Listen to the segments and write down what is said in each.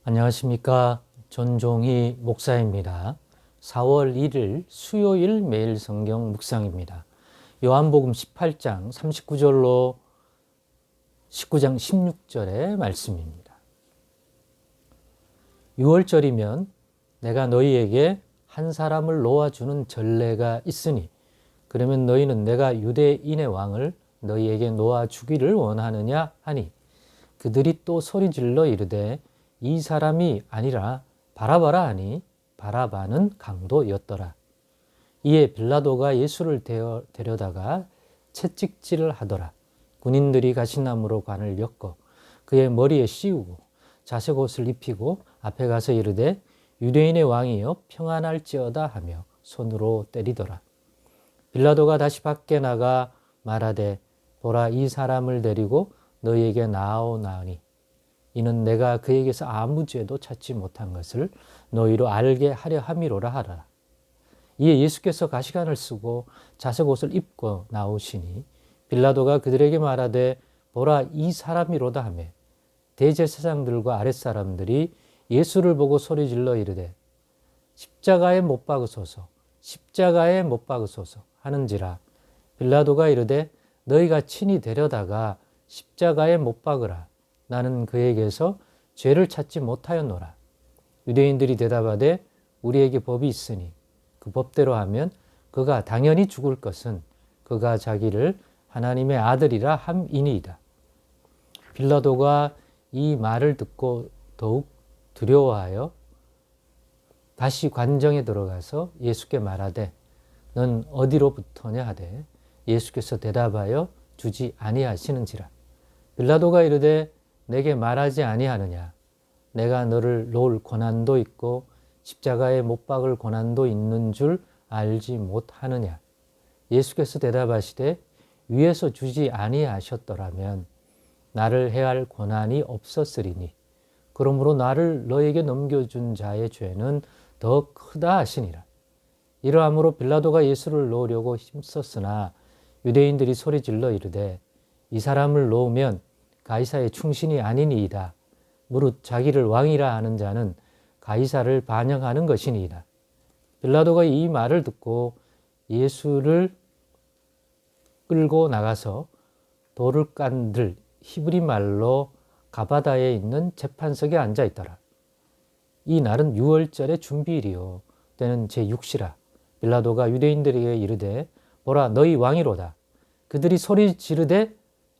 안녕하십니까. 전종희 목사입니다. 4월 1일 수요일 매일 성경 묵상입니다. 요한복음 18장 39절로 19장 16절의 말씀입니다. 6월절이면 내가 너희에게 한 사람을 놓아주는 전례가 있으니 그러면 너희는 내가 유대인의 왕을 너희에게 놓아주기를 원하느냐 하니 그들이 또 소리질러 이르되 이 사람이 아니라 바라바라 하니 바라바는 강도였더라. 이에 빌라도가 예수를 데려다가 채찍질을 하더라. 군인들이 가시나무로 관을 엮어 그의 머리에 씌우고 자색 옷을 입히고 앞에 가서 이르되 유대인의 왕이여 평안할지어다 하며 손으로 때리더라. 빌라도가 다시 밖에 나가 말하되 보라 이 사람을 데리고 너희에게 나아오나니 이는 내가 그에게서 아무 죄도 찾지 못한 것을 너희로 알게 하려 함이로라 하라. 이에 예수께서 가시관을 쓰고 자색 옷을 입고 나오시니 빌라도가 그들에게 말하되 보라 이 사람이로다 하며 대제사장들과 아랫사람들이 예수를 보고 소리질러 이르되 십자가에 못 박으소서 십자가에 못 박으소서 하는지라. 빌라도가 이르되 너희가 친히 데려다가 십자가에 못 박으라. 나는 그에게서 죄를 찾지 못하였노라. 유대인들이 대답하되 우리에게 법이 있으니 그 법대로 하면 그가 당연히 죽을 것은 그가 자기를 하나님의 아들이라 함이니이다. 빌라도가 이 말을 듣고 더욱 두려워하여 다시 관정에 들어가서 예수께 말하되 넌 어디로부터냐 하되 예수께서 대답하여 주지 아니하시는지라. 빌라도가 이르되 내게 말하지 아니하느냐. 내가 너를 놓을 고난도 있고 십자가에 못 박을 고난도 있는 줄 알지 못하느냐. 예수께서 대답하시되 위에서 주지 아니하셨더라면 나를 해할 고난이 없었으리니 그러므로 나를 너에게 넘겨준 자의 죄는 더 크다 하시니라. 이러함으로 빌라도가 예수를 놓으려고 힘썼으나 유대인들이 소리질러 이르되 이 사람을 놓으면 가이사의 충신이 아니니이다. 무릇 자기를 왕이라 하는 자는 가이사를 반영하는 것이니이다. 빌라도가 이 말을 듣고 예수를 끌고 나가서 돌을 깐들 히브리 말로 가바다에 있는 재판석에 앉아 있더라. 이 날은 6월절의 준비일이요 때는 제6시라. 빌라도가 유대인들에게 이르되 보라 너희 왕이로다. 그들이 소리 지르되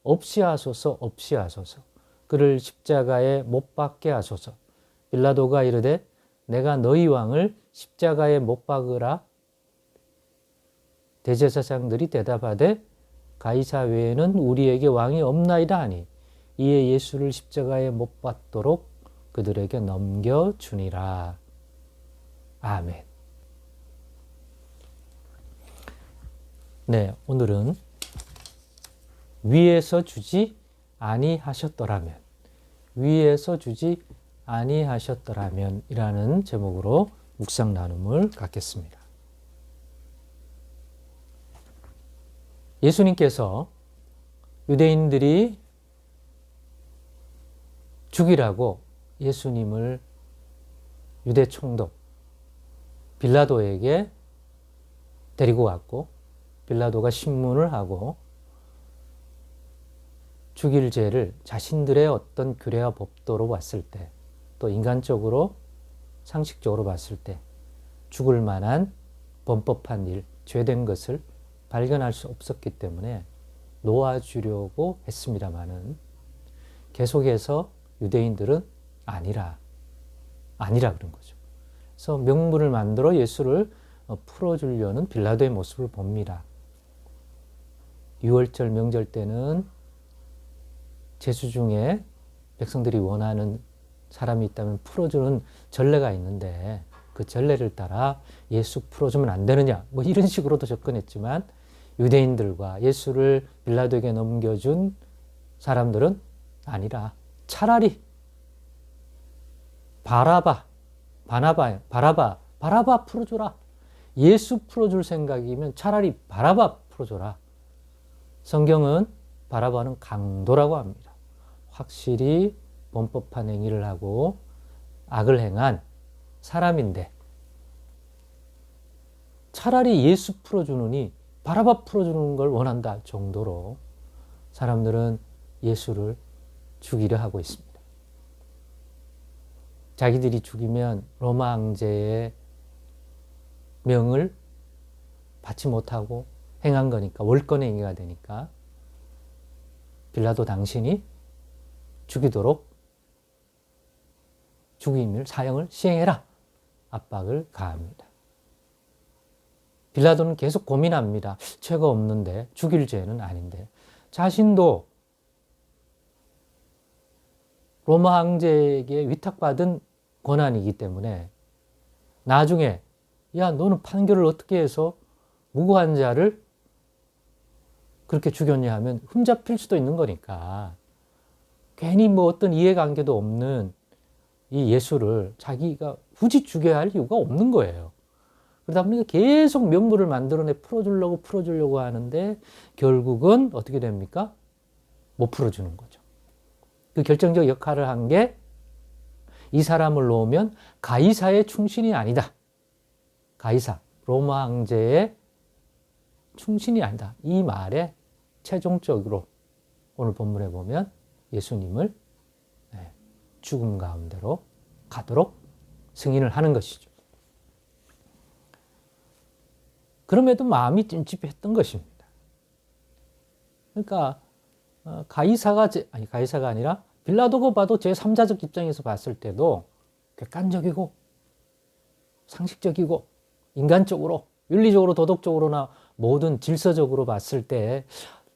없이 하소서 없이 하소서 그를 십자가에 못 박게 하소서. 빌라도가 이르되 내가 너희 왕을 십자가에 못 박으라. 대제사장들이 대답하되 가이사 외에는 우리에게 왕이 없나이다 하니 이에 예수를 십자가에 못 박도록 그들에게 넘겨주니라. 아멘. 네, 오늘은 위에서 주지 아니하셨더라면 위에서 주지 아니하셨더라면 이라는 제목으로 묵상 나눔을 갖겠습니다. 예수님께서 유대인들이 죽이라고 예수님을 유대 총독 빌라도에게 데리고 왔고 빌라도가 신문을 하고 죽일 죄를 자신들의 어떤 규례와 법도로 봤을 때 또 인간적으로 상식적으로 봤을 때 죽을 만한 범법한 일, 죄된 것을 발견할 수 없었기 때문에 놓아주려고 했습니다마는 계속해서 유대인들은 아니라 그런 거죠. 그래서 명분을 만들어 예수를 풀어주려는 빌라도의 모습을 봅니다. 6월절 명절 때는 제수 중에 백성들이 원하는 사람이 있다면 풀어주는 전례가 있는데 그 전례를 따라 예수 풀어주면 안 되느냐 뭐 이런 식으로도 접근했지만 유대인들과 예수를 빌라도에게 넘겨준 사람들은 아니라 차라리 바라바 풀어줘라. 예수 풀어줄 생각이면 차라리 바라바 풀어줘라. 성경은 바라바는 강도라고 합니다. 확실히 범법한 행위를 하고 악을 행한 사람인데 차라리 예수 풀어주느니 바라바 풀어주는 걸 원한다 정도로 사람들은 예수를 죽이려 하고 있습니다. 자기들이 죽이면 로마 황제의 명을 받지 못하고 행한 거니까 월권행위가 되니까 빌라도 당신이 죽이도록 죽임을 사형을 시행해라 압박을 가합니다. 빌라도는 계속 고민합니다. 죄가 없는데 죽일 죄는 아닌데 자신도 로마 황제에게 위탁받은 권한이기 때문에 나중에 야 너는 판결을 어떻게 해서 무고한 자를 그렇게 죽였냐 하면 흠잡힐 수도 있는 거니까 괜히 뭐 어떤 이해관계도 없는 이 예수를 자기가 굳이 죽여야 할 이유가 없는 거예요. 그러다 보니까 계속 명분을 만들어내 풀어주려고 하는데 결국은 어떻게 됩니까? 못 풀어주는 거죠. 그 결정적 역할을 한 게 이 사람을 놓으면 가이사의 충신이 아니다. 가이사, 로마 황제의 충신이 아니다. 이 말에 최종적으로 오늘 본문에 보면 예수님을 죽음 가운데로 가도록 승인을 하는 것이죠. 그럼에도 마음이 찜찜했던 것입니다. 그러니까 가이사가 아니라 빌라도가 봐도 제3자적 입장에서 봤을 때도 객관적이고 상식적이고 인간적으로 윤리적으로 도덕적으로나 모든 질서적으로 봤을 때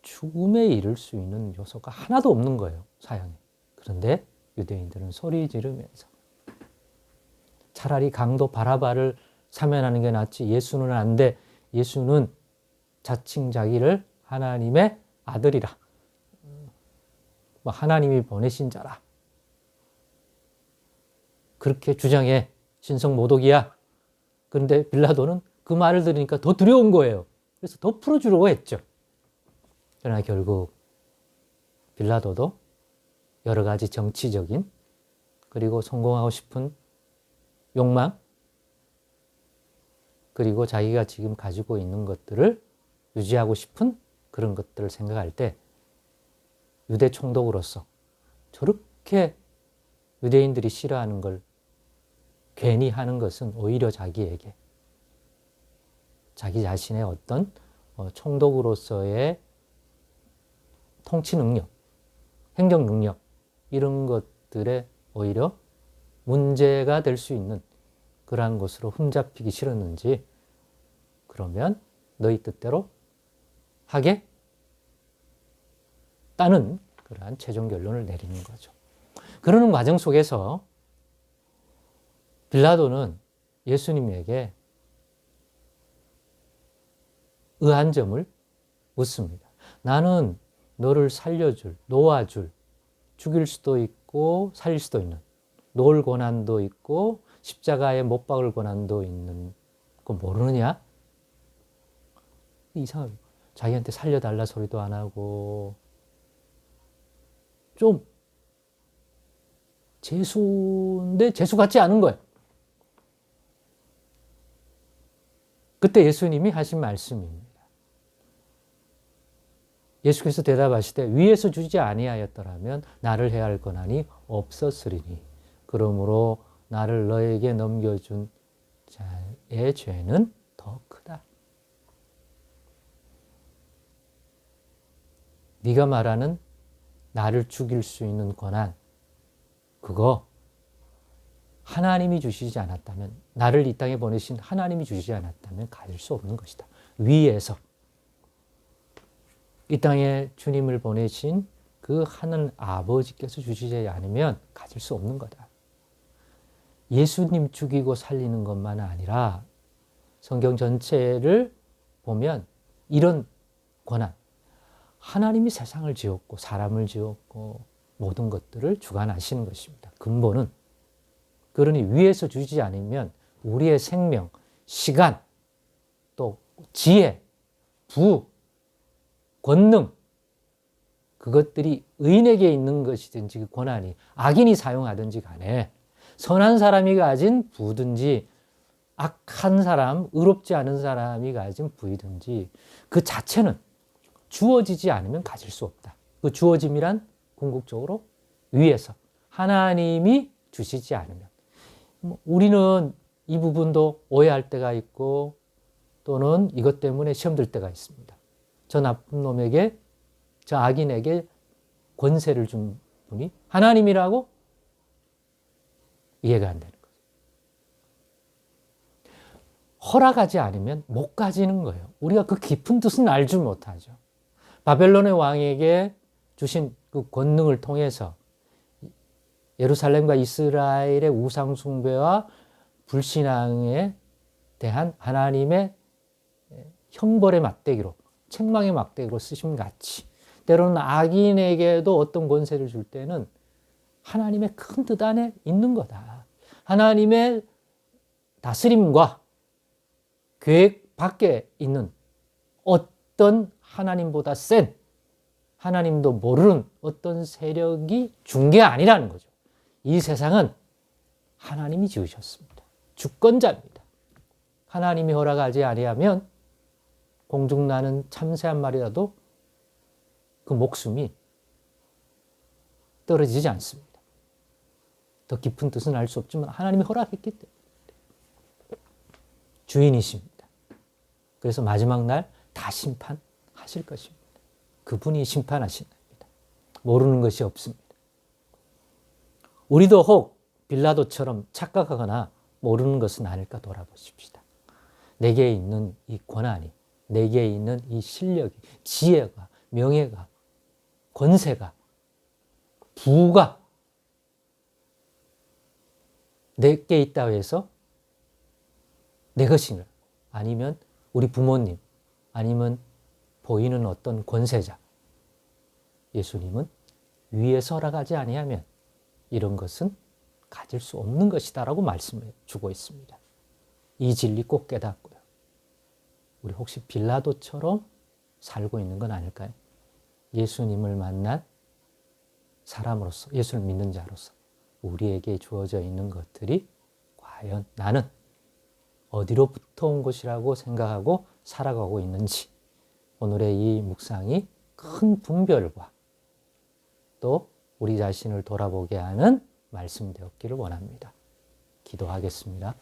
죽음에 이를 수 있는 요소가 하나도 없는 거예요. 사형에. 그런데 유대인들은 소리 지르면서 차라리 강도 바라바를 사면하는 게 낫지 예수는 안 돼. 예수는 자칭 자기를 하나님의 아들이라. 하나님이 보내신 자라. 그렇게 주장해. 신성모독이야. 그런데 빌라도는 그 말을 들으니까 더 두려운 거예요. 그래서 더 풀어주려고 했죠. 그러나 결국 빌라도도 여러 가지 정치적인 그리고 성공하고 싶은 욕망 그리고 자기가 지금 가지고 있는 것들을 유지하고 싶은 그런 것들을 생각할 때 유대 총독으로서 저렇게 유대인들이 싫어하는 걸 괜히 하는 것은 오히려 자기에게 자기 자신의 어떤 총독으로서의 통치 능력, 행정 능력 이런 것들에 오히려 문제가 될 수 있는 그러한 것으로 흠잡히기 싫었는지 그러면 너희 뜻대로 하게 따는 그러한 최종 결론을 내리는 거죠. 그러는 과정 속에서 빌라도는 예수님에게 의한 점을 묻습니다. 나는 너를 살려줄, 놓아줄, 죽일 수도 있고 살릴 수도 있는 놓을 고난도 있고 십자가에 못 박을 고난도 있는 거 모르느냐? 이상하게 자기한테 살려달라 소리도 안 하고 좀 재수인데 재수 같지 않은 거예요. 그때 예수님이 하신 말씀입니다. 예수께서 대답하시되 위에서 주지 아니하였더라면 나를 해야 할 권한이 없었으리니 그러므로 나를 너에게 넘겨준 자의 죄는 더 크다. 네가 말하는 나를 죽일 수 있는 권한 그거 하나님이 주시지 않았다면 나를 이 땅에 보내신 하나님이 주시지 않았다면 가질 수 없는 것이다. 위에서 이 땅에 주님을 보내신 그 하늘 아버지께서 주시지 않으면 가질 수 없는 거다. 예수님 죽이고 살리는 것만 아니라 성경 전체를 보면 이런 권한 하나님이 세상을 지었고 사람을 지었고 모든 것들을 주관하시는 것입니다. 근본은 그러니 위에서 주지 않으면 우리의 생명, 시간, 또 지혜, 부, 권능 그것들이 의인에게 있는 것이든지 그 권한이 악인이 사용하든지 간에 선한 사람이 가진 부든지 악한 사람, 의롭지 않은 사람이 가진 부이든지 그 자체는 주어지지 않으면 가질 수 없다. 그 주어짐이란 궁극적으로 위에서 하나님이 주시지 않으면. 우리는 이 부분도 오해할 때가 있고 또는 이것 때문에 시험 들 때가 있습니다. 저 나쁜 놈에게, 저 악인에게 권세를 준 분이 하나님이라고 이해가 안 되는 거죠. 허락하지 않으면 못 가지는 거예요. 우리가 그 깊은 뜻은 알지 못하죠. 바벨론의 왕에게 주신 그 권능을 통해서 예루살렘과 이스라엘의 우상 숭배와 불신앙에 대한 하나님의 형벌의 막대기로, 책망의 막대기로 쓰심 같이 때로는 악인에게도 어떤 권세를 줄 때는 하나님의 큰 뜻 안에 있는 거다. 하나님의 다스림과 계획 밖에 있는 어떤 하나님보다 센, 하나님도 모르는 어떤 세력이 준 게 아니라는 거죠. 이 세상은 하나님이 지으셨습니다. 주권자입니다. 하나님이 허락하지 아니하면 공중 나는 참새 한 마리라도 그 목숨이 떨어지지 않습니다. 더 깊은 뜻은 알 수 없지만 하나님이 허락했기 때문에 주인이십니다. 그래서 마지막 날 다 심판하실 것입니다. 그분이 심판하신 겁니다. 모르는 것이 없습니다. 우리도 혹 빌라도처럼 착각하거나 모르는 것은 아닐까 돌아보십시다. 내게 있는 이 권한이, 내게 있는 이 실력이, 지혜가, 명예가, 권세가, 부가 내게 있다고 해서 내 것인가? 아니면 우리 부모님, 아니면 보이는 어떤 권세자, 예수님은 위에서 허락하지 아니하면 이런 것은 가질 수 없는 것이다라고 말씀해 주고 있습니다. 이 진리 꼭 깨닫고요. 우리 혹시 빌라도처럼 살고 있는 건 아닐까요? 예수님을 만난 사람으로서, 예수를 믿는 자로서 우리에게 주어져 있는 것들이 과연 나는 어디로부터 온 것이라고 생각하고 살아가고 있는지, 오늘의 이 묵상이 큰 분별과 또 우리 자신을 돌아보게 하는 말씀 되었기를 원합니다. 기도하겠습니다.